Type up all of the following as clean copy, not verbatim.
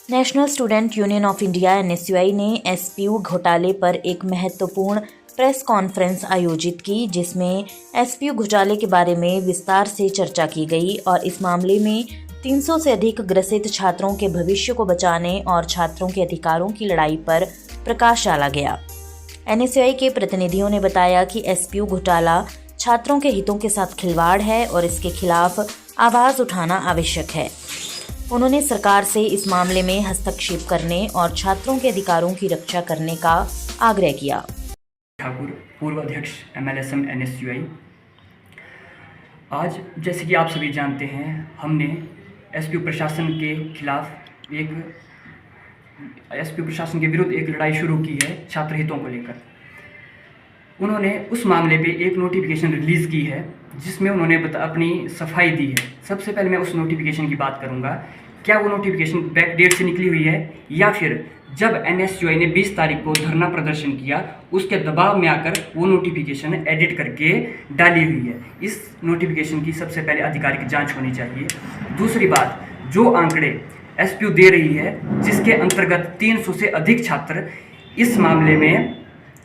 National student union of India (NSUI) ने SPU घोटाले पर एक महत्वपूर्ण प्रेस कॉन्फ्रेंस आयोजित की, जिसमें एसपीयू घोटाले के बारे में विस्तार से चर्चा की गई और इस मामले में 300 से अधिक ग्रसित छात्रों के भविष्य को बचाने और छात्रों के अधिकारों की लड़ाई पर प्रकाश डाला गया। NSUI के प्रतिनिधियों ने बताया कि एसपीयू घोटाला छात्रों के हितों के साथ खिलवाड़ है और इसके खिलाफ आवाज़ उठाना आवश्यक है। उन्होंने सरकार से इस मामले में हस्तक्षेप करने और छात्रों के अधिकारों की रक्षा करने का आग्रह किया। ठाकुर, पूर्व अध्यक्ष MLSM NSUI। आज जैसे कि आप सभी जानते हैं, हमने एसपीयू प्रशासन के खिलाफ एसपीयू प्रशासन के विरुद्ध एक लड़ाई शुरू की है छात्र हितों को लेकर। उन्होंने उस मामले पे एक नोटिफिकेशन रिलीज़ की है जिसमें उन्होंने अपनी सफाई दी है। सबसे पहले मैं उस नोटिफिकेशन की बात करूंगा। क्या वो नोटिफिकेशन बैक डेट से निकली हुई है या फिर जब NSUI ने 20 तारीख को धरना प्रदर्शन किया उसके दबाव में आकर वो नोटिफिकेशन एडिट करके डाली हुई है। इस नोटिफिकेशन की सबसे पहले आधिकारिक जांच होनी चाहिए। दूसरी बात, जो आंकड़े एसपीयू दे रही है जिसके अंतर्गत 300 से अधिक छात्र इस मामले में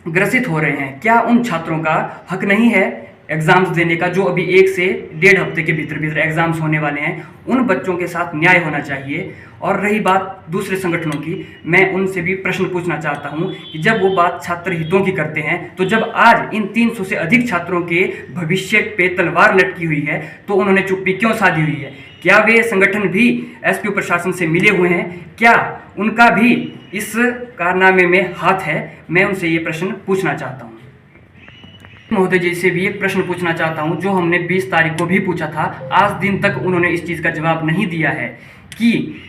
ग्रसित हो रहे हैं, क्या उन छात्रों का हक नहीं है एग्ज़ाम्स देने का, जो अभी 1 से 1.5 हफ्ते के भीतर एग्ज़ाम्स होने वाले हैं? उन बच्चों के साथ न्याय होना चाहिए। और रही बात दूसरे संगठनों की, मैं उनसे भी प्रश्न पूछना चाहता हूं कि जब वो बात छात्र हितों की करते हैं, तो जब आज इन 300 से अधिक छात्रों के भविष्य पे तलवार लटकी हुई है तो उन्होंने चुप्पी क्यों साधी हुई है? क्या वे संगठन भी एसपीयू प्रशासन से मिले हुए हैं? क्या उनका भी इस कारनामे में हाथ है? मैं उनसे ये प्रश्न पूछना चाहता हूँ। महोदय जी से भी एक प्रश्न पूछना चाहता हूं जो हमने 20 तारीख को भी पूछा था। आज दिन तक उन्होंने इस चीज़ का जवाब नहीं दिया है कि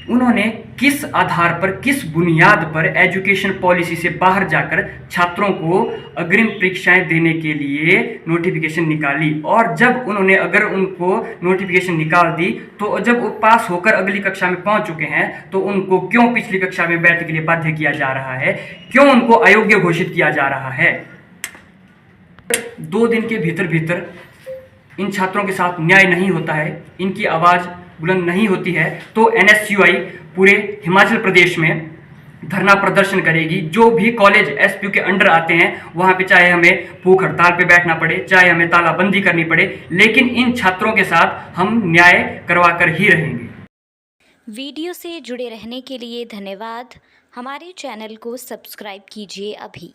उन्होंने किस आधार पर, किस बुनियाद पर एजुकेशन पॉलिसी से बाहर जाकर छात्रों को अग्रिम परीक्षाएं देने के लिए नोटिफिकेशन निकाली। और जब उन्होंने अगर उनको नोटिफिकेशन निकाल दी तो जब वो पास होकर अगली कक्षा में पहुंच चुके हैं तो उनको क्यों पिछली कक्षा में बैठने के लिए बाध्य किया जा रहा है? क्यों उनको अयोग्य घोषित किया जा रहा है? 2 दिन के भीतर इन छात्रों के साथ न्याय नहीं होता है, इनकी आवाज़ बुलंद नहीं होती है, तो NSUI पूरे हिमाचल प्रदेश में धरना प्रदर्शन करेगी। जो भी कॉलेज एसपीयू के अंडर आते हैं वहाँ पे चाहे हमें भूख हड़ताल पे बैठना पड़े, चाहे हमें तालाबंदी करनी पड़े, लेकिन इन छात्रों के साथ हम न्याय करवा कर ही रहेंगे। वीडियो से जुड़े रहने के लिए धन्यवाद। हमारे चैनल को सब्सक्राइब कीजिए अभी।